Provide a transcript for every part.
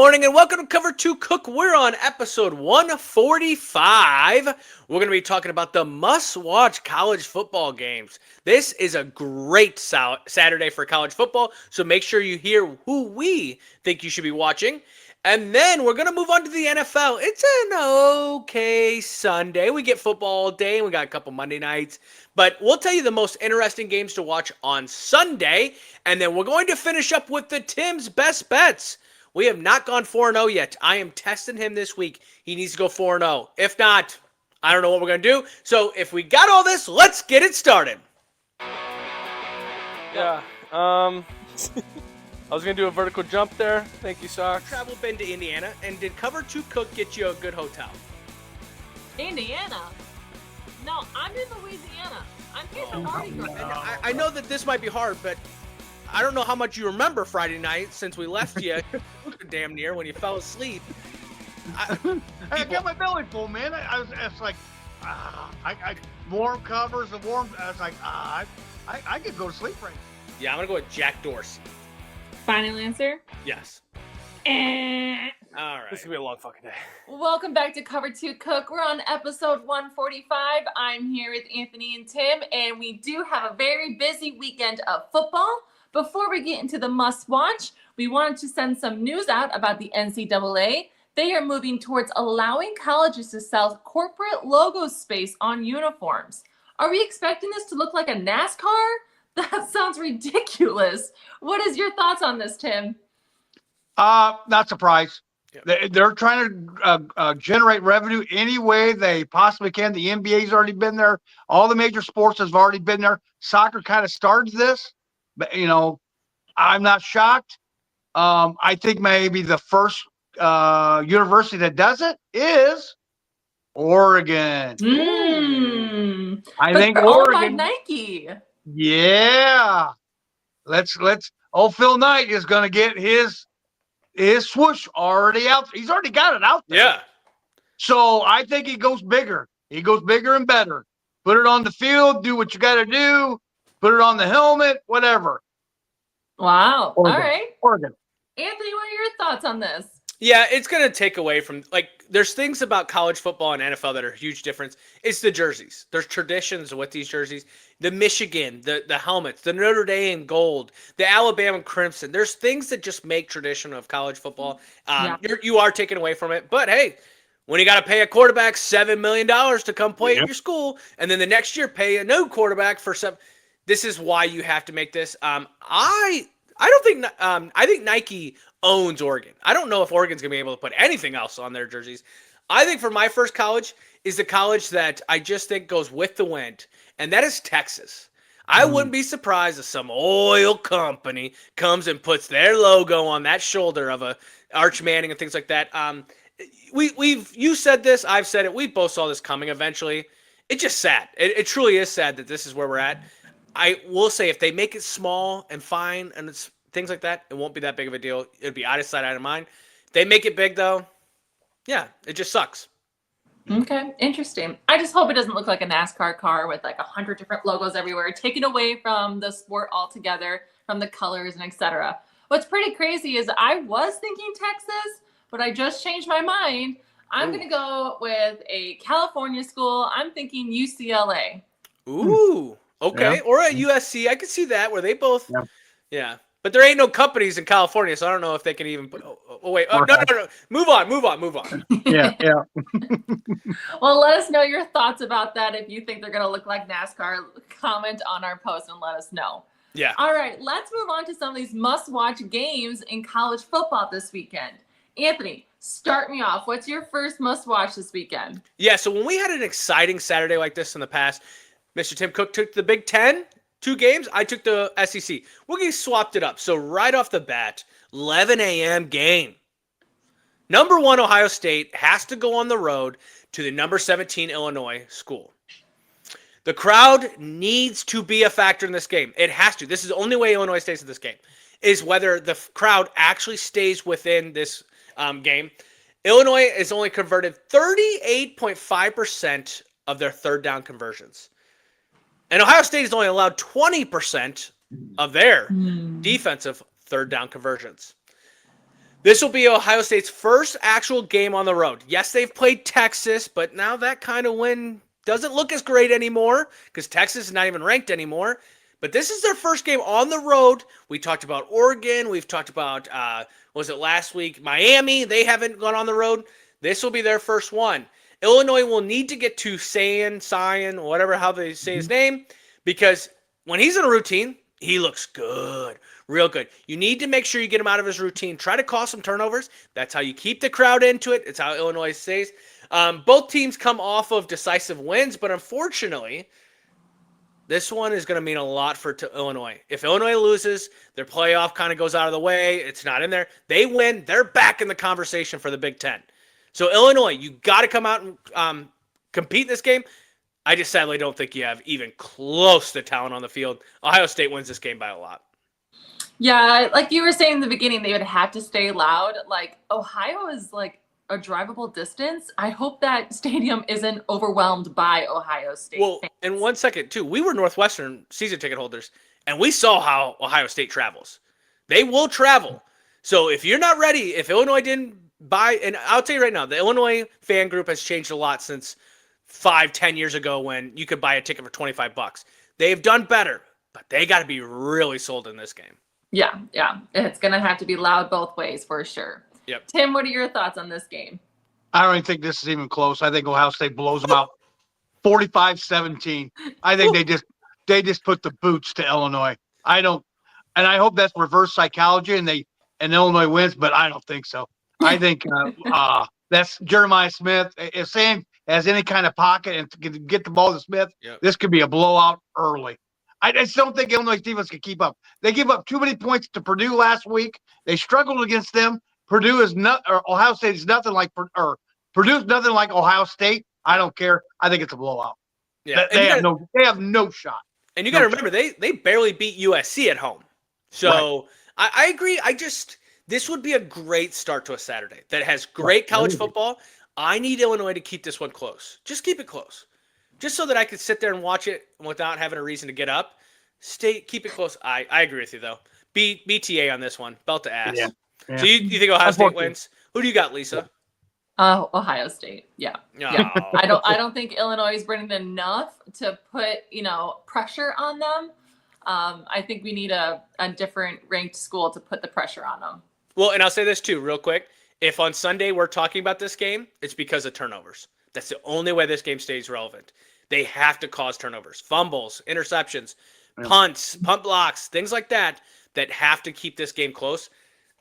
morning and welcome to Cover 2 Cook. We're on episode 145. We're going to be talking about the must-watch college football games. This is a great Saturday for college football, so make sure you hear who we think you should be watching. And then we're going to move on to the NFL. It's an okay Sunday. We get football all day and we got a couple Monday nights. But we'll tell you the most interesting games to watch on Sunday. And then we're going to finish up with the Tim's Best Bets. We have not gone 4-0 yet. I am testing him this week. He needs to go 4-0. If not, I don't know what we're going to do. So if we got all this, let's get it started. Yeah. I was going to do a vertical jump there. Thank you, Sox. Travel been to Indiana, and did Cover 2 Cook get you a good hotel? Indiana? No, I'm in Louisiana. I'm here for Mardi Gras. I know that this might be hard, but I don't know how much you remember Friday night since we left you damn near when you fell asleep. I got my belly full, man. I was like, warm covers and warm. I was like, I could go to sleep right now. Yeah, I'm going to go with Jack Dorsey. Final answer? Yes. All right. This is going to be a long fucking day. Welcome back to Cover 2 Cook. We're on episode 145. I'm here with Anthony and Tim, and we do have a very busy weekend of football. Before we get into the must-watch, we wanted to send some news out about the NCAA. They are moving towards allowing colleges to sell corporate logo space on uniforms. Are we expecting this to look like a NASCAR? That sounds ridiculous. What is your thoughts on this, Tim? Not surprised. Yep. They're trying to generate revenue any way they possibly can. The NBA's already been there. All the major sports have already been there. Soccer kind of started this, but I'm not shocked. I think maybe the first university that does it is Oregon. I think they're owned by Oregon. Nike. Yeah. Let's old Phil Knight is gonna get his swoosh already out. He's already got it out there. Yeah. So I think he goes bigger. He goes bigger and better. Put it on the field, do what you gotta do, put it on the helmet, whatever. Wow. Oregon. All right. Oregon. Anthony, what are your thoughts on this? Yeah, it's going to take away from, there's things about college football and NFL that are a huge difference. It's the jerseys. There's traditions with these jerseys. The Michigan, the helmets, the Notre Dame gold, the Alabama crimson. There's things that just make tradition of college football. You are taken away from it. But, hey, when you got to pay a quarterback $7 million to come play at your school, and then the next year pay a new quarterback for some, this is why you have to make this. I think Nike owns Oregon. I don't know if Oregon's going to be able to put anything else on their jerseys. I think for my first college is the college that I just think goes with the wind, and that is Texas. I wouldn't be surprised if some oil company comes and puts their logo on that shoulder of a Arch Manning and things like that. You said this, I've said it. We both saw this coming eventually. It's just sad. It truly is sad that this is where we're at. I will say if they make it small and fine and it's things like that, it won't be that big of a deal. It'll be out of sight, out of mind. If they make it big, though, yeah, it just sucks. Okay, interesting. I just hope it doesn't look like a NASCAR car with 100 different logos everywhere, taken away from the sport altogether, from the colors and etc. What's pretty crazy is I was thinking Texas, but I just changed my mind. I'm going to go with a California school. I'm thinking UCLA. Ooh, okay. Yeah. Or at USC. I could see that where they both, yeah. But there ain't no companies in California, so I don't know if they can even put. Oh wait, no. Move on. Yeah. Well, let us know your thoughts about that. If you think they're going to look like NASCAR, comment on our post and let us know. Yeah. All right, let's move on to some of these must-watch games in college football this weekend. Anthony, start me off. What's your first must-watch this weekend? Yeah, so when we had an exciting Saturday like this in the past, Mr. Tim Cook took the Big Ten, 2 games. I took the SEC. We swapped it up. So right off the bat, 11 a.m. game. Number 1 Ohio State has to go on the road to the number 17 Illinois school. The crowd needs to be a factor in this game. It has to. This is the only way Illinois stays in this game, is whether the crowd actually stays within this game. Illinois has only converted 38.5% of their third down conversions. And Ohio State has only allowed 20% of their defensive third down conversions. This will be Ohio State's first actual game on the road. Yes, they've played Texas, but now that kind of win doesn't look as great anymore because Texas is not even ranked anymore. But this is their first game on the road. We talked about Oregon. We've talked about, was it last week? Miami. They haven't gone on the road. This will be their first one. Illinois will need to get to Sion, whatever how they say his name, because when he's in a routine, he looks good, real good. You need to make sure you get him out of his routine. Try to cause some turnovers. That's how you keep the crowd into it. It's how Illinois says. Both teams come off of decisive wins, but unfortunately, this one is going to mean a lot for Illinois. If Illinois loses, their playoff kind of goes out of the way. It's not in there. They win. They're back in the conversation for the Big Ten. So Illinois, you got to come out and compete in this game. I just sadly don't think you have even close to talent on the field. Ohio State wins this game by a lot. Yeah, like you were saying in the beginning, they would have to stay loud. Like, Ohio is like a drivable distance. I hope that stadium isn't overwhelmed by Ohio State Well, fans. and 1 second, too. We were Northwestern season ticket holders, and we saw how Ohio State travels. They will travel. So if you're not ready, if Illinois didn't buy, and I'll tell you right now, the Illinois fan group has changed a lot since 5-10 years ago when you could buy a ticket for $25. They've done better, but they got to be really sold in this game. Yeah. It's going to have to be loud both ways for sure. Yep. Tim, what are your thoughts on this game? I don't even think this is even close. I think Ohio State blows them out 45-17. I think they just put the boots to Illinois. I hope that's reverse psychology and Illinois wins, but I don't think so. I think that's Jeremiah Smith. If Sam has any kind of pocket and can get the ball to Smith, This could be a blowout early. I just don't think Illinois defense can keep up. They gave up too many points to Purdue last week. They struggled against them. Ohio State is nothing like, or Purdue's nothing like Ohio State. I don't care. I think it's a blowout. Yeah, They have no shot. And you got to remember, they barely beat USC at home. So right. I agree. This would be a great start to a Saturday that has great college football. I need Illinois to keep this one close. Just keep it close. Just so that I could sit there and watch it without having a reason to get up. Keep it close. I agree with you, though. BTA on this one. Belt to ass. Yeah. So you think Ohio State wins? Who do you got, Lisa? Ohio State. Yeah. Oh. Yeah. I don't think Illinois is bringing enough to put, pressure on them. I think we need a different ranked school to put the pressure on them. Well, and I'll say this too, real quick. If on Sunday we're talking about this game, it's because of turnovers. That's the only way this game stays relevant. They have to cause turnovers, fumbles, interceptions, punts, punt blocks, things like that have to keep this game close.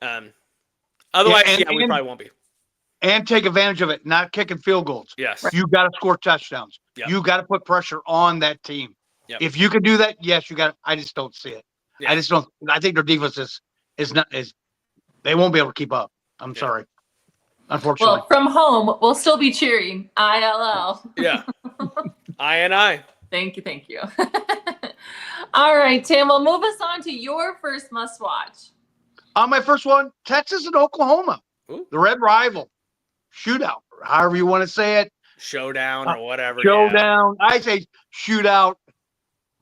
Otherwise, we probably won't be. And take advantage of it, not kicking field goals. Yes. You got to score touchdowns. Yep. You got to put pressure on that team. Yep. If you can do that, yes, you got. I just don't see it. Yeah. I just don't. I think their defense is not. They won't be able to keep up. I'm sorry. Unfortunately. Well, from home, we'll still be cheering. ILL. Yeah. I. Thank you. All right, Tim, we'll move us on to your first must-watch. My first one, Texas and Oklahoma. Ooh. The Red Rival. Shootout, or however you want to say it. Showdown or whatever. Showdown. Yeah. I say shootout.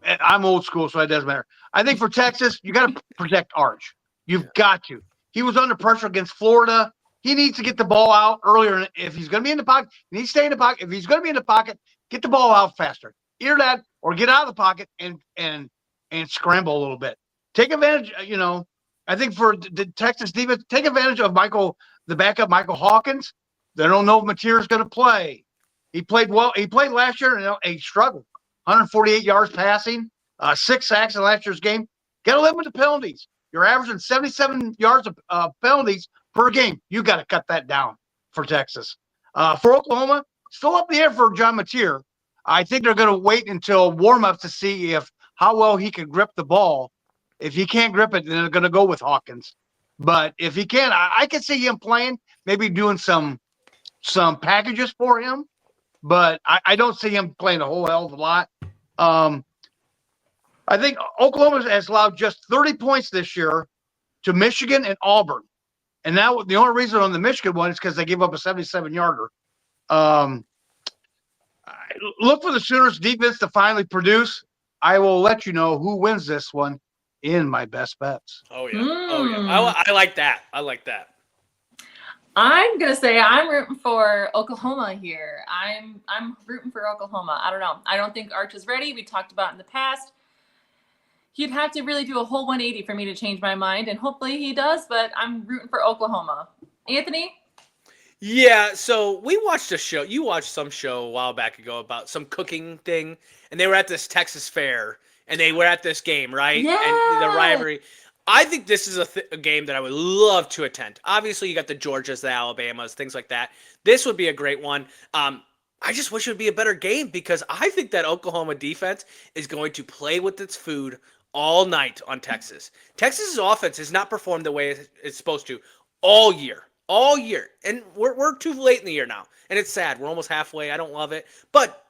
I'm old school, so it doesn't matter. I think for Texas, you got to protect Arch. You've got to. He was under pressure against Florida. He needs to get the ball out earlier. If he's going to be in the pocket, he needs to stay in the pocket. If he's going to be in the pocket, get the ball out faster. Either that or get out of the pocket and scramble a little bit. Take advantage, I think for the Texas defense, take advantage of the backup Michael Hawkins. They don't know if Mateer's going to play. He played well. He played last year and he struggled. 148 yards passing, 6 sacks in last year's game. Got to limit the penalties. You're averaging 77 yards of penalties per game. You got to cut that down for Texas. For Oklahoma, still up the air for John Mateer. I think they're going to wait until warm-ups to see how well he can grip the ball. If he can't grip it, then they're going to go with Hawkins. But if he can, I can see him playing, maybe doing some packages for him. But I don't see him playing a whole hell of a lot. I think Oklahoma has allowed just 30 points this year to Michigan and Auburn. And now the only reason on the Michigan one is because they gave up a 77-yarder. Look for the Sooners defense to finally produce. I will let you know who wins this one in my best bets. Oh, yeah. I like that. I'm gonna say I'm rooting for Oklahoma here. I'm rooting for Oklahoma. I don't know. I don't think Arch is ready. We talked about in the past. He'd have to really do a whole 180 for me to change my mind, and hopefully he does. But I'm rooting for Oklahoma. Anthony? Yeah, so we watched a show. You watched some show a while back ago about some cooking thing, and they were at this Texas fair, and they were at this game, right? And the Yes. rivalry. I think this is a game that I would love to attend. Obviously, you got the Georgias, the Alabamas, things like that. This would be a great one. I just wish it would be a better game because I think that Oklahoma defense is going to play with its food all night on Texas. Texas's offense has not performed the way it's supposed to all year. All year. And we're too late in the year now. And it's sad. We're almost halfway. I don't love it. But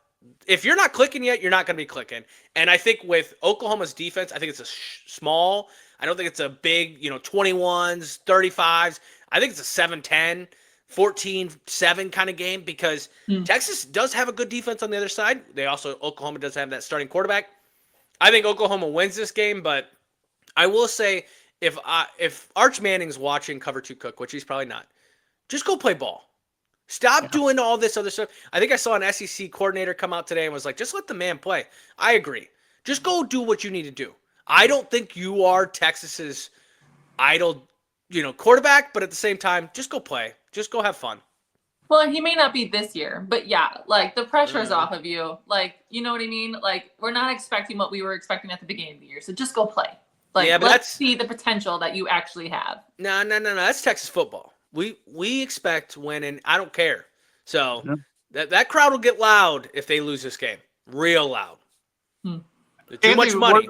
if you're not clicking yet, you're not going to be clicking. And I think with Oklahoma's defense, I think it's a small. I don't think it's a big, 21s, 35s. I think it's a 7-10, 14-7 kind of game because Texas does have a good defense on the other side. Oklahoma does have that starting quarterback. I think Oklahoma wins this game, but I will say if Arch Manning's watching Cover 2 Cook, which he's probably not, just go play ball. Stop doing all this other stuff. I think I saw an SEC coordinator come out today and was like, just let the man play. I agree. Just go do what you need to do. I don't think you are Texas's idle, quarterback, but at the same time, just go play. Just go have fun. Well, he may not be this year, but yeah, like the pressure is off of you. Like, you know what I mean? Like, we're not expecting what we were expecting at the beginning of the year. So just go play. Like, Yeah, but let's see the potential that you actually have. No. That's Texas football. We expect winning. I don't care. So that crowd will get loud if they lose this game. Real loud. Too much money.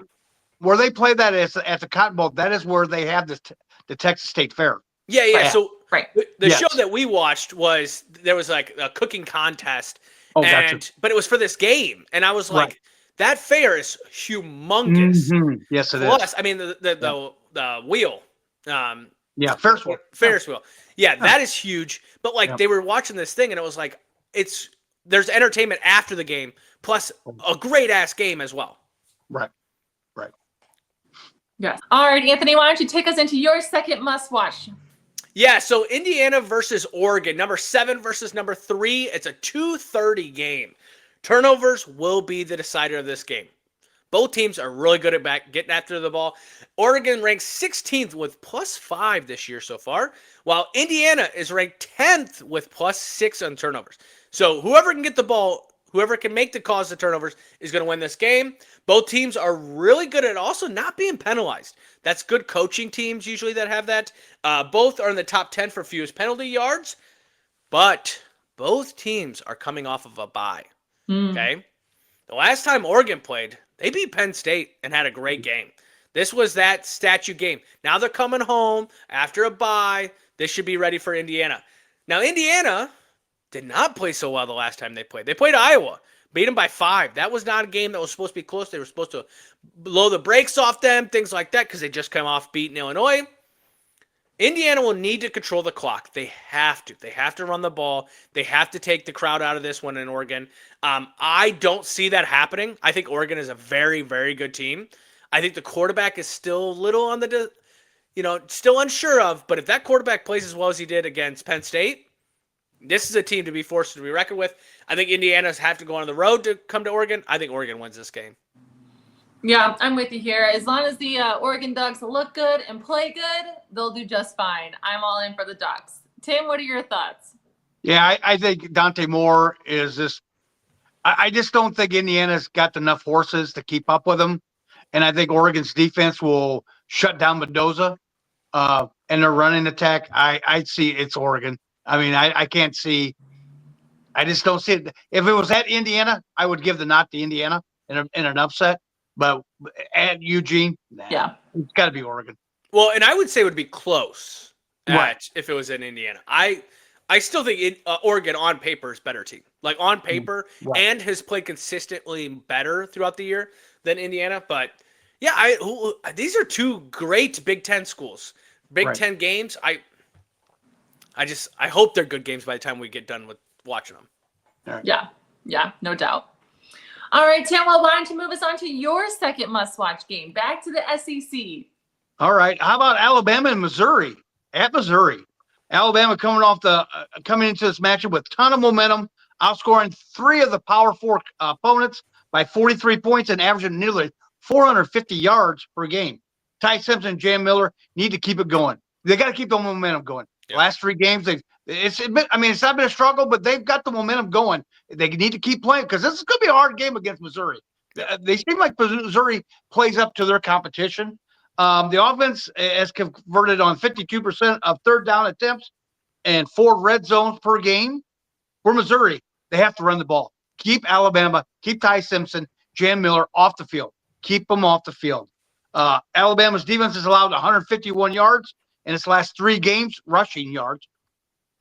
Where they play that at the Cotton Bowl, that is where they have the Texas State Fair. Yeah. Right. So Right. the Yes. show that we watched there was like a cooking contest, Oh, gotcha. but it was for this game, and I was like, Right. that fair is humongous. Mhm. Yes, it is. Plus, I mean the wheel, Yeah, Ferris wheel. Ferris wheel. Yeah, that is huge. But like they were watching this thing, and it was like there's entertainment after the game, plus a great ass game as well. Right. Yes. All right, Anthony, why don't you take us into your second must watch? Yeah, so Indiana versus Oregon, number 7 versus number 3. It's a 2:30 game. Turnovers will be the decider of this game. Both teams are really good at getting after the ball. Oregon ranks 16th with +5 this year so far, while Indiana is ranked 10th with +6 on turnovers. So whoever can get the ball, whoever can make the cause of turnovers is going to win this game. Both teams are really good at also not being penalized. That's good coaching teams usually that have that. Both are in the top 10 for fewest penalty yards, but both teams are coming off of a bye. Okay? The last time Oregon played, they beat Penn State and had a great game. This was that statue game. Now they're coming home after a bye. They should be ready for Indiana. Now, Indiana did not play so well the last time they played. They played Iowa, beat them by 5. That was not a game that was supposed to be close. They were supposed to blow the brakes off them, things like that, because they just come off beating Illinois. Indiana will need to control the clock. They have to. They have to run the ball. They have to take the crowd out of this one in Oregon. I don't see that happening. I think Oregon is a very, very good team. I think the quarterback is still a little on the, still unsure of. But if that quarterback plays as well as he did against Penn State, this is a team to be forced to be reckoned with. I think Indiana's have to go on the road to come to Oregon. I think Oregon wins this game. Yeah, I'm with you here. As long as the Oregon Ducks look good and play good, they'll do just fine. I'm all in for the Ducks. Tim, what are your thoughts? Yeah, I think Dante Moore is this. I just don't think Indiana's got enough horses to keep up with them. And I think Oregon's defense will shut down Mendoza and their running attack. I see it's Oregon. I mean, I can't see. I just don't see it. If it was at Indiana, I would give the nod to Indiana in an upset. But at Eugene, Yeah. it's got to be Oregon. Well, and I would say it would be close Right. if it was in Indiana. I still think Oregon on paper is better team. Like on paper, Right. and has played consistently better throughout the year than Indiana. But yeah, these are two great Big Ten schools. Big Right. Ten games. I hope they're good games by the time we get done with watching them. Yeah, no doubt. All right, Tim, well, why don't you move us on to your second must-watch game? Back to the SEC. All right. How about Alabama and Missouri? At Missouri. Alabama coming into this matchup with a ton of momentum, outscoring 3 of the Power 4 opponents by 43 points and averaging nearly 450 yards per game. Ty Simpson and Jam Miller need to keep it going. They got to keep the momentum going. Yep. Last 3 games, it's not been a struggle, but they've got the momentum going. They need to keep playing because this is going to be a hard game against Missouri. They seem like Missouri plays up to their competition. The offense has converted on 52% of third down attempts and 4 red zones per game. For Missouri, they have to run the ball. Keep Alabama, keep Ty Simpson, Jam Miller off the field. Keep them off the field. Alabama's defense has allowed 151 yards in its last 3 games, rushing yards.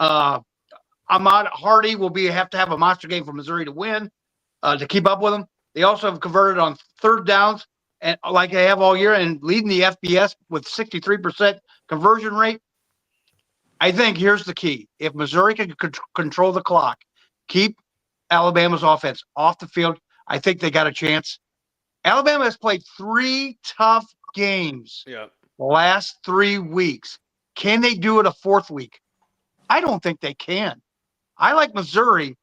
Ahmad Hardy will have to have a monster game for Missouri to win, to keep up with them. They also have converted on third downs, and like they have all year, and leading the FBS with 63% conversion rate. I think here's the key. If Missouri can control the clock, keep Alabama's offense off the field, I think they got a chance. Alabama has played 3 tough games last 3 weeks. Can they do it a 4th week? I don't think they can. I like Missouri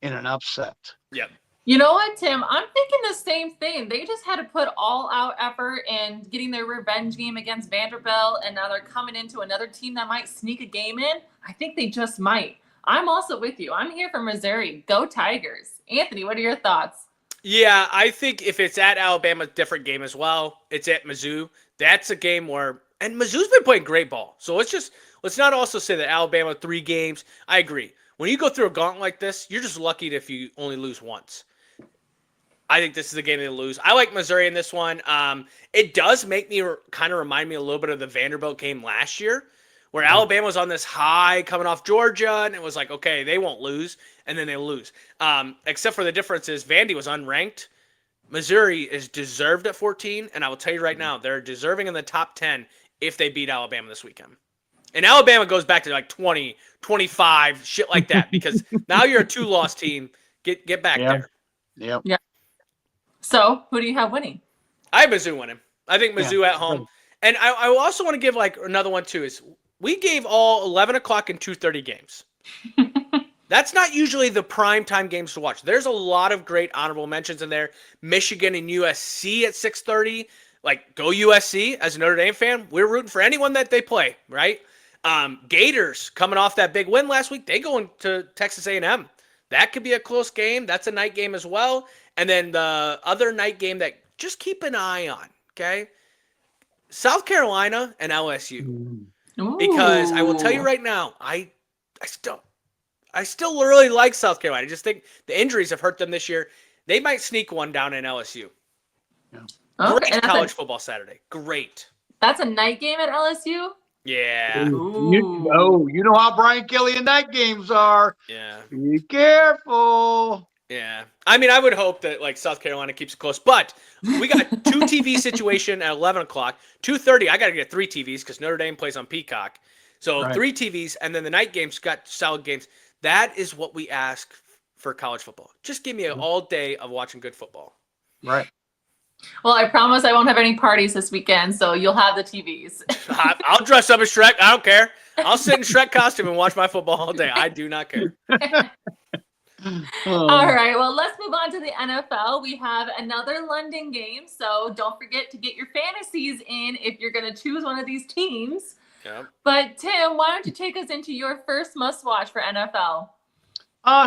in an upset. Yep. You know what, Tim? I'm thinking the same thing. They just had to put all out effort in getting their revenge game against Vanderbilt, and now they're coming into another team that might sneak a game in. I think they just might. I'm also with you. I'm here for Missouri. Go Tigers. Anthony, what are your thoughts? Yeah, I think if it's at Alabama, different game as well. It's at Mizzou. That's a game where, and Mizzou's been playing great ball. So let's not also say that Alabama 3 games. I agree. When you go through a gauntlet like this, you're just lucky if you only lose once. I think this is the game they lose. I like Missouri in this one. It does make me kind of remind me a little bit of the Vanderbilt game last year, where Alabama was on this high coming off Georgia, and it was like, okay, they won't lose, and then they lose. Except for the difference is Vandy was unranked. Missouri is deserved at 14, and I will tell you right now, they're deserving in the top 10 if they beat Alabama this weekend. And Alabama goes back to like 20, 25, shit like that, because now you're a 2-loss team. Get back there. Yep. Yeah. So, who do you have winning? I have Mizzou winning. I think Mizzou at home. And I also want to give like another one too, is we gave all 11 o'clock and 2:30 games. That's not usually the prime time games to watch. There's a lot of great honorable mentions in there. Michigan and USC at 6:30. Like, go USC. As a Notre Dame fan, we're rooting for anyone that they play, right? Gators coming off that big win last week. They go into Texas A&M. That could be a close game. That's a night game as well. And then the other night game that just keep an eye on, okay? South Carolina and LSU. Because I will tell you right now, I still really like South Carolina. I just think the injuries have hurt them this year. They might sneak one down in LSU. Yeah. Okay, Great college football Saturday. Great. That's a night game at LSU? Yeah. You know how Brian Kelly and night games are. Yeah. Be careful. Yeah. I mean, I would hope that like South Carolina keeps it close, but we got 2 TV situation at 11 o'clock, 2:30. I got to get 3 TVs because Notre Dame plays on Peacock. So 3 TVs, and then the night games got solid games. That is what we ask for college football. Just give me an all day of watching good football. Right. Well, I promise I won't have any parties this weekend, so you'll have the TVs. I'll dress up as Shrek. I don't care. I'll sit in Shrek costume and watch my football all day. I do not care. All right, well, let's move on to the NFL. We have another London game, so don't forget to get your fantasies in if you're going to choose one of these teams. Yep. But, Tim, why don't you take us into your first must-watch for NFL?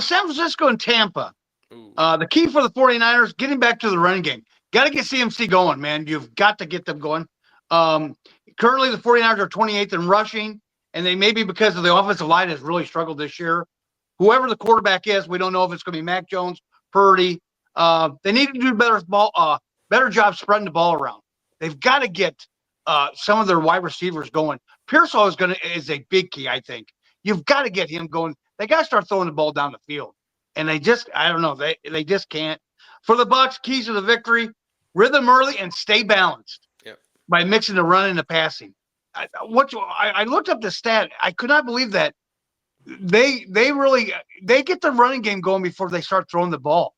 San Francisco and Tampa. The key for the 49ers, getting back to the running game. Got to get CMC going, man. You've got to get them going. Currently, the 49ers are 28th in rushing, and they may be because of the offensive line has really struggled this year. Whoever the quarterback is, we don't know if it's going to be Mac Jones, Purdy. They need to do better job spreading the ball around. They've got to get some of their wide receivers going. Pearsall is a big key, I think. You've got to get him going. They got to start throwing the ball down the field, and I don't know, they just can't. For the Bucs, keys to the victory: rhythm early and stay balanced by mixing the run and the passing. I looked up the stat. I could not believe that they get the running game going before they start throwing the ball.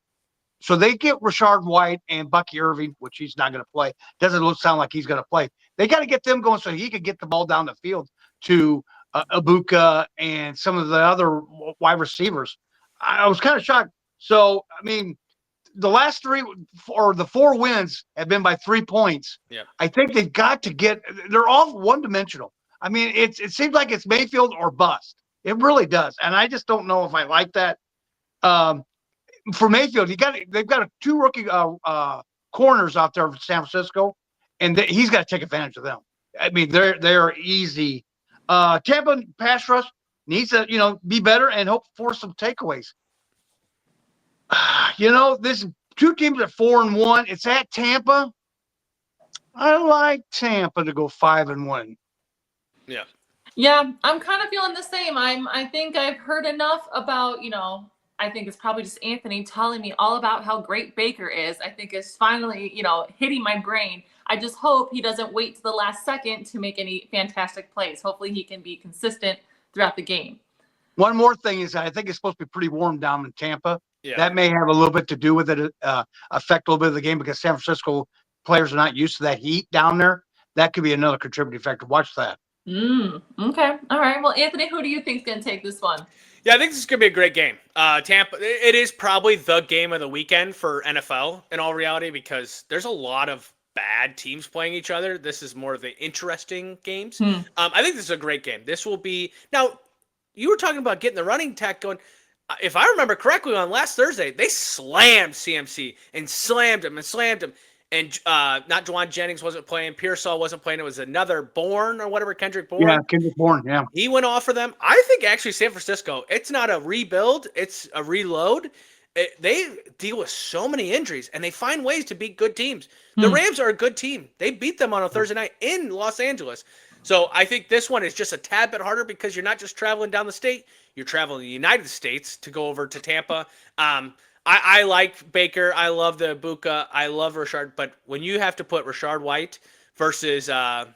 So they get Rashard White and Bucky Irving, which he's not going to play. Doesn't sound like he's going to play. They got to get them going so he can get the ball down the field to Ibuka and some of the other wide receivers. I was kind of shocked. So, I mean, the last three or the 4 wins have been by 3 points. Yeah. I think they've got to they're all one dimensional. I mean, it seems like it's Mayfield or bust. It really does. And I just don't know if I like that. For Mayfield, they've got 2 rookie corners out there for San Francisco, and he's got to take advantage of them. I mean, they're easy. Tampa pass rush needs to, be better and hope for some takeaways. This 2 teams at 4-1. It's at Tampa. I like Tampa to go 5-1. Yeah. Yeah, I'm kind of feeling the same. I think I've heard enough about, I think it's probably just Anthony telling me all about how great Baker is. I think it's finally, hitting my brain. I just hope he doesn't wait to the last second to make any fantastic plays. Hopefully he can be consistent throughout the game. One more thing is I think it's supposed to be pretty warm down in Tampa. Yeah. That may have a little bit to do with it, affect a little bit of the game because San Francisco players are not used to that heat down there. That could be another contributing factor. Watch that. Okay. All right. Well, Anthony, who do you think's going to take this one? Yeah, I think this is going to be a great game. Tampa, it is probably the game of the weekend for NFL in all reality because there's a lot of bad teams playing each other. This is more of the interesting games. I think this is a great game. This will be – now, you were talking about getting the running attack going. If I remember correctly, on last Thursday, they slammed CMC and slammed him. And not Juwan Jennings wasn't playing. Pearsall wasn't playing. It was another Bourne or whatever, Kendrick Bourne. Yeah, Kendrick Bourne, yeah. He went off for them. I think actually San Francisco, it's not a rebuild. It's a reload. They deal with so many injuries, and they find ways to beat good teams. The Rams are a good team. They beat them on a Thursday night in Los Angeles. So I think this one is just a tad bit harder because you're not just traveling down the state. You're traveling the United States to go over to Tampa. I like Baker. I love the Ibuka. I love Rashard. But when you have to put Rashard White versus, oh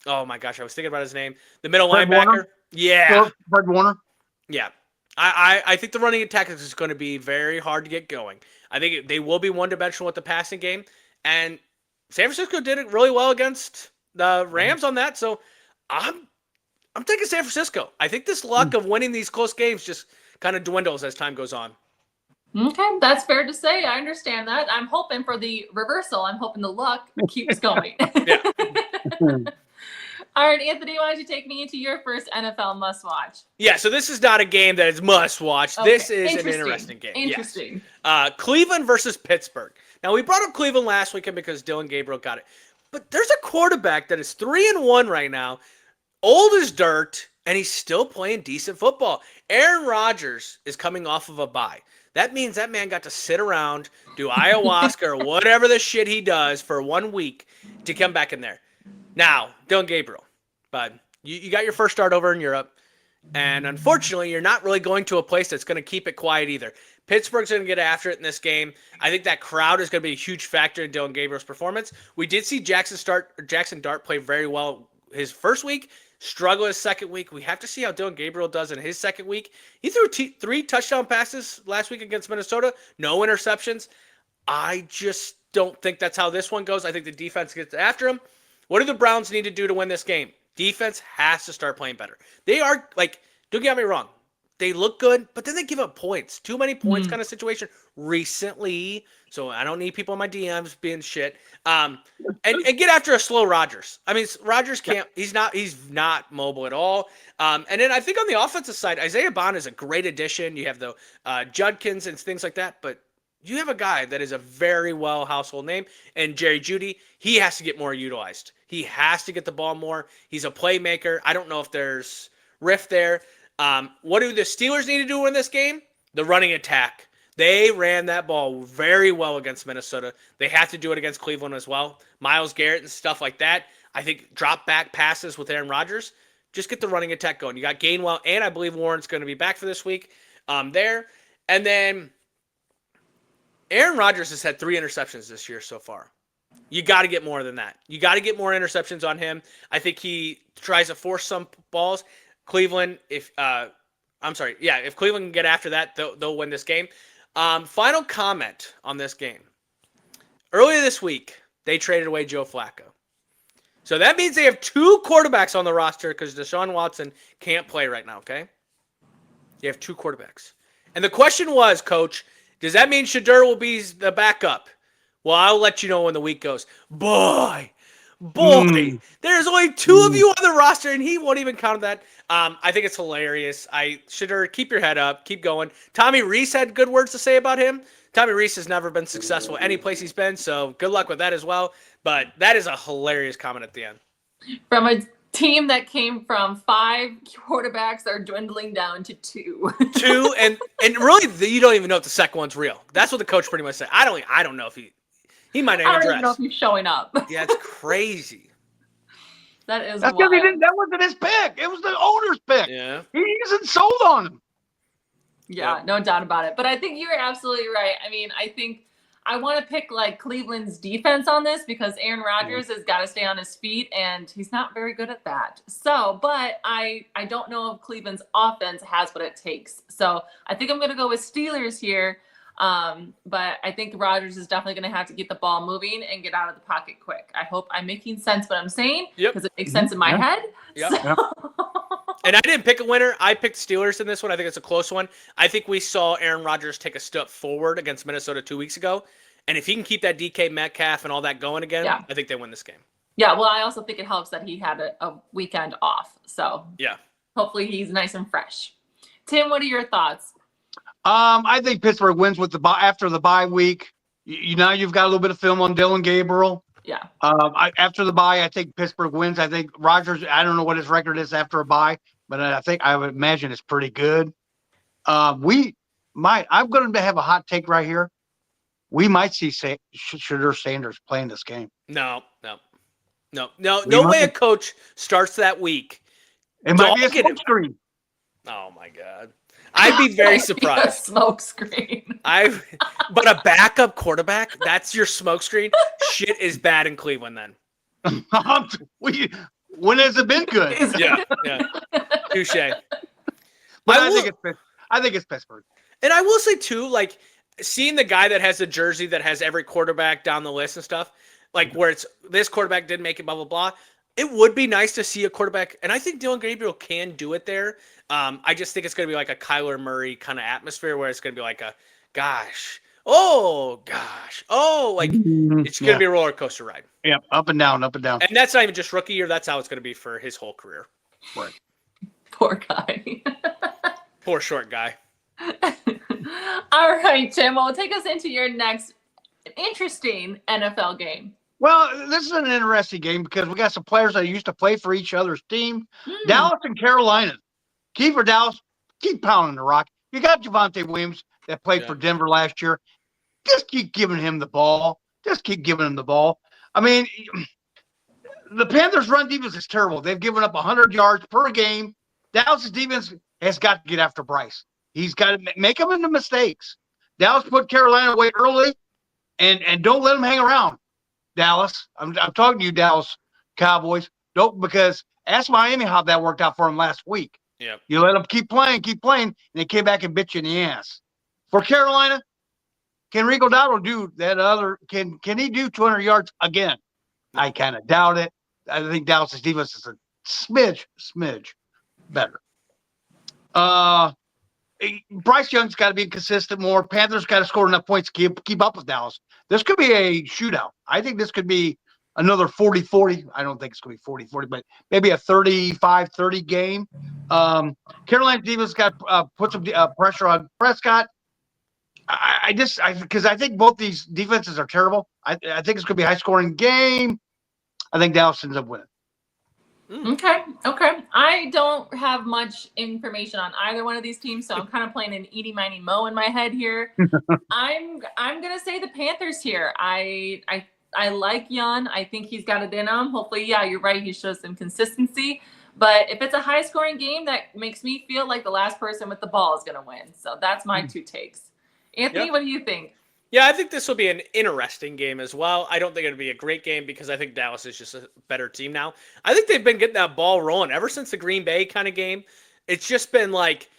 my gosh, I was thinking about his name, the middle Fred linebacker. Warner? Yeah. Fred Warner. Yeah. I think the running attack is going to be very hard to get going. I think they will be one-dimensional with the passing game. And San Francisco did it really well against the Rams on that. So I'm taking San Francisco. I think this luck of winning these close games just kind of dwindles as time goes on. Okay, that's fair to say. I understand that. I'm hoping for the reversal. I'm hoping the luck keeps going. Yeah. All right, Anthony, why don't you take me into your first NFL must-watch? Yeah, so this is not a game that is must-watch. Okay. This is an interesting game. Interesting. Yes. Cleveland versus Pittsburgh. Now, we brought up Cleveland last weekend because Dylan Gabriel got it. But there's a quarterback that is 3-1 right now, old as dirt, and he's still playing decent football. Aaron Rodgers is coming off of a bye. That means that man got to sit around, do ayahuasca or whatever the shit he does for 1 week to come back in there. Now, Dylan Gabriel, bud, you got your first start over in Europe, and unfortunately, you're not really going to a place that's going to keep it quiet either. Pittsburgh's going to get after it in this game. I think that crowd is going to be a huge factor in Dylan Gabriel's performance. We did see Jackson Dart play very well his first week, struggle his second week. We have to see how Dylan Gabriel does in his second week. He threw 3 touchdown passes last week against Minnesota, no interceptions. I just don't think that's how this one goes. I think the defense gets after him. What do the Browns need to do to win this game? Defense has to start playing better. They are, don't get me wrong, they look good, but then they give up points. Too many points kind of situation recently. So I don't need people in my DMs being shit. And get after a slow Rodgers. I mean, Rodgers can't. He's not mobile at all. And then I think on the offensive side, Isaiah Bond is a great addition. You have the Judkins and things like that, but you have a guy that is a very well household name, and Jerry Jeudy. He has to get more utilized. He has to get the ball more. He's a playmaker. I don't know if there's rift there. What do the Steelers need to do in this game? The running attack. They ran that ball very well against Minnesota. They have to do it against Cleveland as well. Myles Garrett and stuff like that. I think drop back passes with Aaron Rodgers. Just get the running attack going. You got Gainwell, and I believe Warren's going to be back for this week there. And then Aaron Rodgers has had 3 interceptions this year so far. You got to get more than that. You got to get more interceptions on him. I think he tries to force some balls. Cleveland, if Cleveland can get after that, they'll win this game. Final comment on this game. Earlier this week, they traded away Joe Flacco. So that means they have 2 quarterbacks on the roster because Deshaun Watson can't play right now, okay? You have 2 quarterbacks. And the question was, Coach, does that mean Shadur will be the backup? Well, I'll let you know when the week goes. Boy, there's only 2 of you on the roster, and he won't even count that. I think it's hilarious. Shadur, keep your head up. Keep going. Tommy Reese had good words to say about him. Tommy Reese has never been successful any place he's been, so good luck with that as well. But that is a hilarious comment at the end. From a team that came from 5 quarterbacks that are dwindling down to 2. 2, and really, you don't even know if the second one's real. That's what the coach pretty much said. I don't know if he might not I even don't even know dress. if he's showing up. Yeah, it's crazy. That's That's wild. because that wasn't his pick. It was the owner's pick. Yeah. He isn't sold on him. Yeah, no doubt about it. But I think you're absolutely right. I mean, I think I want to pick like Cleveland's defense on this because Aaron Rodgers has got to stay on his feet and he's not very good at that. So, but I don't know if Cleveland's offense has what it takes. So I think I'm going to go with Steelers here. But I think Rodgers is definitely going to have to get the ball moving and get out of the pocket quick. I hope I'm making sense what I'm saying because it makes sense in my head. Yep. So- And I didn't pick a winner. I picked Steelers in this one. I think it's a close one. I think we saw Aaron Rodgers take a step forward against Minnesota 2 weeks ago. And if he can keep that DK Metcalf and all that going again, Yeah. I think they win this game. Yeah, well, I also think it helps that he had a weekend off. So Yeah. hopefully he's nice and fresh. Tim, what are your thoughts? I think Pittsburgh wins with after the bye week. Now you've got a little bit of film on Dylan Gabriel. Yeah. After the bye, I think Pittsburgh wins. I think Rodgers. I don't know what his record is after a bye, but I would imagine it's pretty good. I'm going to have a hot take right here. We might see Shadur Sanders playing this game. No way a coach starts that week. It might be a Don't get him. smoke screen. Oh my God. I'd be very surprised. Smoke screen. But a backup quarterback, that's your smoke screen. Shit is bad in Cleveland then. When has it been good? Yeah. Touche. But I I think it's Pittsburgh. And I will say too, like seeing the guy that has the jersey that has every quarterback down the list and stuff, like where it's this quarterback didn't make it, blah blah blah. It would be nice to see a quarterback, and I think Dylan Gabriel can do it there. I just think it's going to be like a Kyler Murray kind of atmosphere where it's going to be like a, like it's going to be a roller coaster ride. Yeah, up and down, up and down. And that's not even just rookie year. That's how it's going to be for his whole career. Right. Poor guy. Poor short guy. All right, Tim. Well, take us into your next interesting NFL game. Well, this is an interesting game because we got some players that used to play for each other's team. Dallas and Carolina. Keeper Dallas, keep pounding the rock. You got Javonte Williams that played for Denver last year. Just keep giving him the ball. I mean, the Panthers' run defense is terrible. They've given up 100 yards per game. Dallas' defense has got to get after Bryce. He's got to make him into mistakes. Dallas put Carolina away early, and don't let him hang around. Dallas, I'm talking to you, Dallas Cowboys. Don't, because ask Miami how that worked out for him last week. Yeah, you let them keep playing, and they came back and bit you in the ass. For Carolina, can Rico Dowdle do that other? Can he do 200 yards again? I kind of doubt it. I think Dallas' defense is a smidge better. Bryce Young's got to be consistent more. Panthers got to score enough points to keep up with Dallas. This could be a shootout. I think this could be another 40-40. I don't think it's going to be 40-40, but maybe a 35-30 game. Carolina defense got put some pressure on Prescott. Because I think both these defenses are terrible. I think it's going to be a high-scoring game. I think Dallas ends up winning. Okay. I don't have much information on either one of these teams, so I'm kind of playing an eeny miny mo in my head here. I'm gonna say the Panthers here. I like Young. I think he's got it in him. Hopefully, yeah, you're right. He shows some consistency. But if it's a high scoring game, that makes me feel like the last person with the ball is gonna win. So that's my 2 takes. Anthony, what do you think? Yeah, I think this will be an interesting game as well. I don't think it'll be a great game because I think Dallas is just a better team now. I think they've been getting that ball rolling ever since the Green Bay kind of game. It's just been like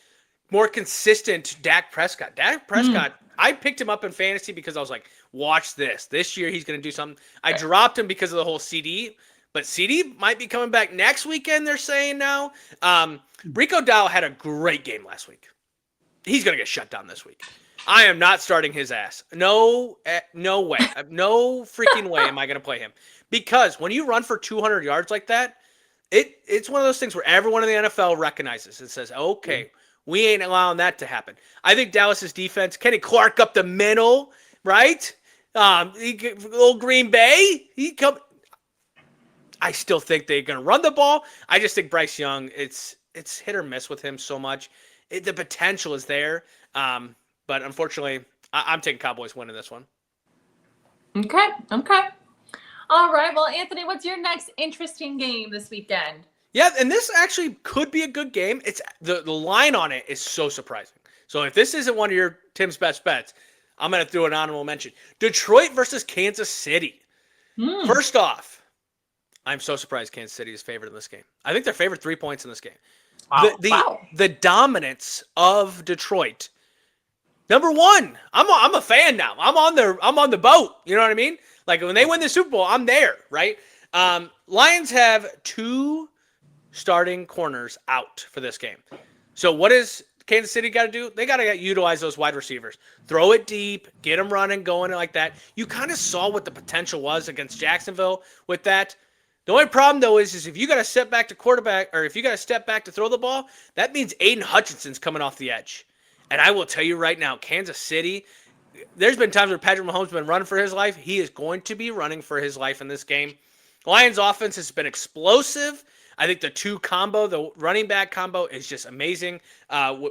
more consistent Dak Prescott. I picked him up in fantasy because I was like, watch this. This year he's going to do something. I dropped him because of the whole CD, But CD might be coming back next weekend, they're saying now. Rico Dow had a great game last week. He's going to get shut down this week. I am not starting his ass. No way. No freaking way am I going to play him. Because when you run for 200 yards like that, it's one of those things where everyone in the NFL recognizes and says, okay, we ain't allowing that to happen. I think Dallas's defense, Kenny Clark up the middle, right? Old Green Bay, I still think they're going to run the ball. I just think Bryce Young, it's hit or miss with him so much. The potential is there. But unfortunately, I'm taking Cowboys winning this one. Okay. All right. Well, Anthony, what's your next interesting game this weekend? Yeah, and this actually could be a good game. It's the line on it is so surprising. So if this isn't one of Tim's best bets, I'm going to throw an honorable mention. Detroit versus Kansas City. First off, I'm so surprised Kansas City is favored in this game. I think they're favored 3 points in this game. Wow. The dominance of Detroit. Number one, I'm a fan now. I'm on the boat. You know what I mean? Like when they win the Super Bowl, I'm there, right? Lions have 2 starting corners out for this game. So what does Kansas City got to do? They got to utilize those wide receivers. Throw it deep, get them running, going like that. You kind of saw what the potential was against Jacksonville with that. The only problem, though, is if you got to step back to quarterback, or if you got to step back to throw the ball, that means Aiden Hutchinson's coming off the edge. And I will tell you right now, Kansas City, there's been times where Patrick Mahomes has been running for his life. He is going to be running for his life in this game. Lions offense has been explosive. I think the running back combo is just amazing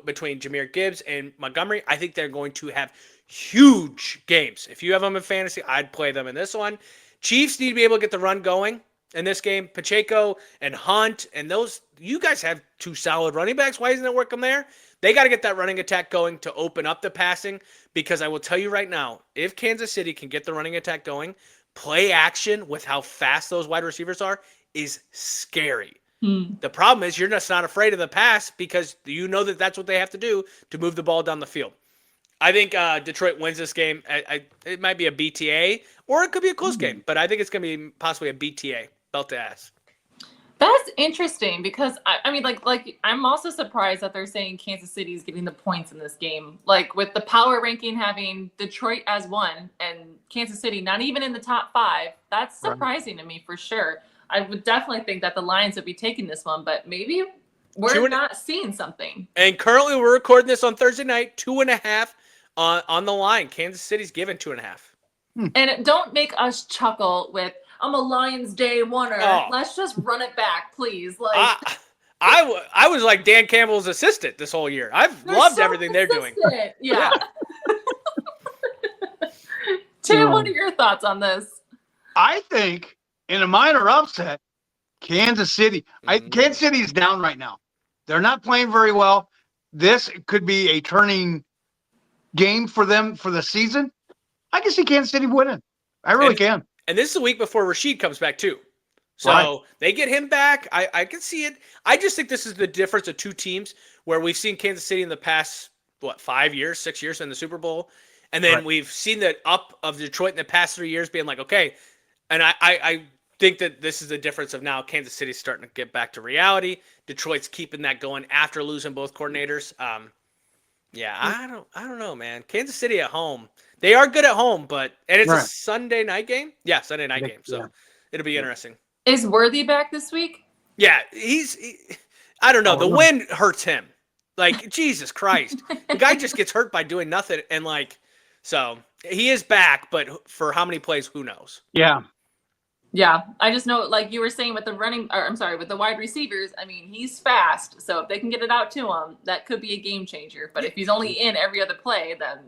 between Jahmyr Gibbs and Montgomery. I think they're going to have huge games. If you have them in fantasy, I'd play them in this one. Chiefs need to be able to get the run going in this game. Pacheco and Hunt and you guys have 2 solid running backs. Why isn't it working there? They got to get that running attack going to open up the passing, because I will tell you right now, if Kansas City can get the running attack going, play action with how fast those wide receivers are is scary. The problem is you're just not afraid of the pass because you know that's what they have to do to move the ball down the field. I think Detroit wins this game. It might be a BTA or it could be a close game, but I think it's going to be possibly a BTA, belt to ass. That's interesting because I mean, like I'm also surprised that they're saying Kansas City is getting the points in this game. Like with the power ranking having Detroit as 1 and Kansas City not even in the top 5, that's surprising to me for sure. I would definitely think that the Lions would be taking this one, but maybe we're not seeing something. And currently we're recording this on Thursday night, 2.5 on the line. Kansas City's given 2.5. And don't make us chuckle with, I'm a Lions day oneer. Oh. Let's just run it back, please. Like I was like Dan Campbell's assistant this whole year. I've loved everything they're doing. Yeah. Tim, what are your thoughts on this? I think in a minor upset, Kansas City. Kansas City is down right now. They're not playing very well. This could be a turning game for them for the season. I can see Kansas City winning. I really can. And this is the week before Rashid comes back too. So They get him back. I can see it. I just think this is the difference of 2 teams where we've seen Kansas City in the past, 5 years, 6 years in the Super Bowl. And then we've seen the up of Detroit in the past 3 years being like, okay. And I think that this is the difference of now Kansas City's starting to get back to reality. Detroit's keeping that going after losing both coordinators. I don't know, man. Kansas City at home. They are good at home, and it's a Sunday night game? Yeah, Sunday night game. So it'll be interesting. Is Worthy back this week? Yeah, I don't know. The wind hurts him. Like, Jesus Christ. The guy just gets hurt by doing nothing. And, so he is back, but for how many plays, who knows? Yeah. Yeah, I just know, like you were saying with with the wide receivers, I mean, he's fast. So if they can get it out to him, that could be a game changer. But if he's only in every other play, then.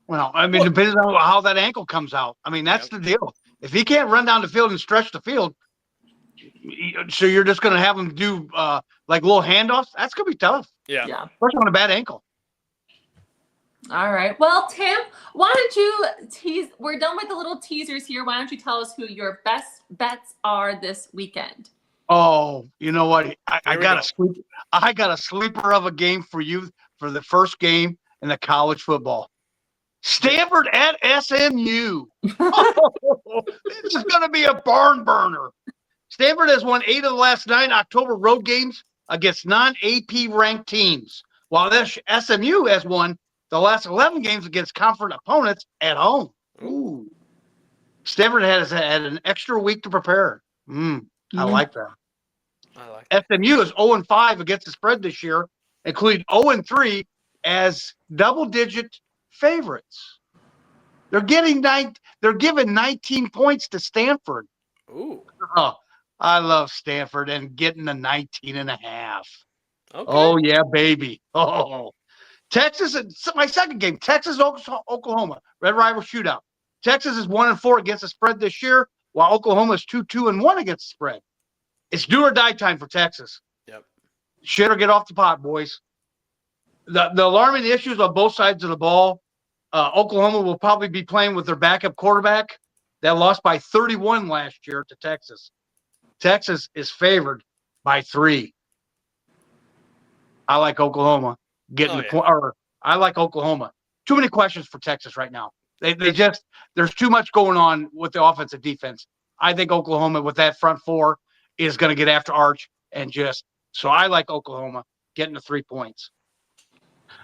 Well, I mean, depending on how that ankle comes out. I mean, that's the deal. If he can't run down the field and stretch the field, so you're just going to have him do like little handoffs, that's going to be tough. Yeah. Especially on a bad ankle. All right. Well, Tim, why don't you tease? We're done with the little teasers here. Why don't you tell us who your best bets are this weekend? Oh, you know what? I got a sleeper of a game for you for the first game in the college football. Stanford at SMU. This is going to be a barn burner. Stanford has won 8 of the last 9 October road games against non-AP ranked teams, while SMU has won the last 11 games against conference opponents at home. Ooh. Stanford has had an extra week to prepare. I like that. I like that. SMU is 0-5 against the spread this year, including 0-3 as double-digit favorites. They're giving 19 points to Stanford. Ooh. Oh, I love Stanford and getting the 19.5. Okay. Oh, yeah, baby. Oh, Texas, my second game, Texas, Oklahoma, Red Rival Shootout. Texas is 1-4 against the spread this year, while Oklahoma is 2-1 against the spread. It's do or die time for Texas. Yep. Shit or get off the pot, boys. The alarming issues on both sides of the ball. Oklahoma will probably be playing with their backup quarterback that lost by 31 last year to Texas. Texas is favored by 3. I like Oklahoma getting the point. Or I like Oklahoma. Too many questions for Texas right now. They just there's too much going on with the offensive defense. I think Oklahoma with that front four is going to get after Arch and just so I like Oklahoma getting the 3 points.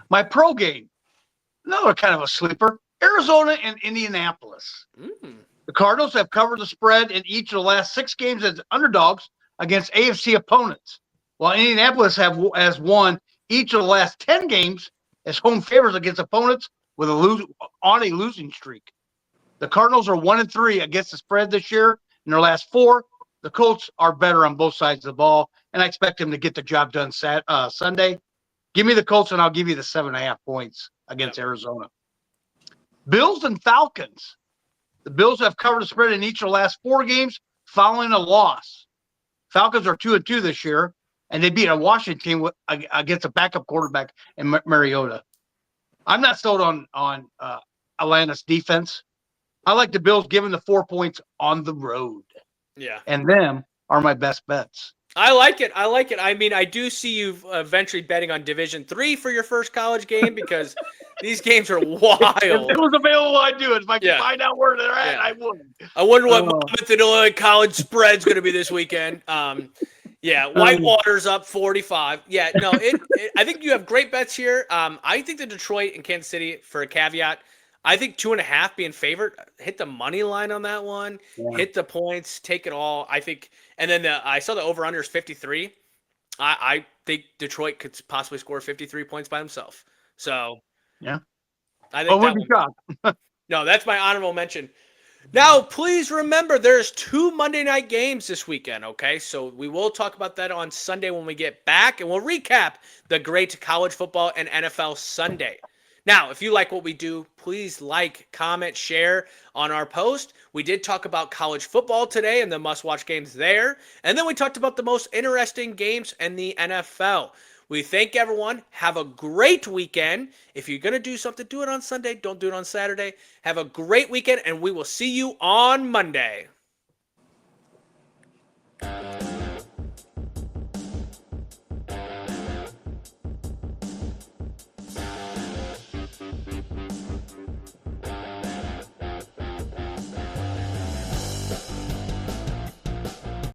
My pro game, another kind of a sleeper, Arizona and Indianapolis. The Cardinals have covered the spread in each of the last 6 games as underdogs against AFC opponents, while Indianapolis has won each of the last 10 games as home favorites against opponents with on a losing streak. The Cardinals are 1-3 against the spread this year in their last 4. The Colts are better on both sides of the ball, and I expect them to get the job done Sunday. Give me the Colts, and I'll give you the 7.5 points against Arizona. Bills and Falcons. The Bills have covered the spread in each of the last 4 games following a loss. Falcons are 2-2 this year, and they beat a Washington team against a backup quarterback in Mariota. I'm not sold on Atlanta's defense. I like the Bills giving the 4 points on the road. Yeah. And them are my best bets. I like it. I mean, I do see you eventually betting on Division III for your first college game because these games are wild. If it was available, I'd do it. If I could find out where they're at, I would. I wonder what Monmouth and Illinois college spread's going to be this weekend. Whitewater's up 45. Yeah, no, I think you have great bets here. I think the Detroit and Kansas City, for a caveat, I think 2.5 being favored. Hit the money line on that one. Yeah. Hit the points. Take it all. I think. And then I saw the over/under is 53. I think Detroit could possibly score 53 points by himself. So yeah, I think would be shocked. No, that's my honorable mention. Now, please remember, there's 2 Monday night games this weekend, okay? So we will talk about that on Sunday when we get back, and we'll recap the great college football and NFL Sunday. Now, if you like what we do, please like, comment, share on our post. We did talk about college football today and the must-watch games there. And then we talked about the most interesting games in the NFL. We thank everyone. Have a great weekend. If you're going to do something, do it on Sunday. Don't do it on Saturday. Have a great weekend, and we will see you on Monday.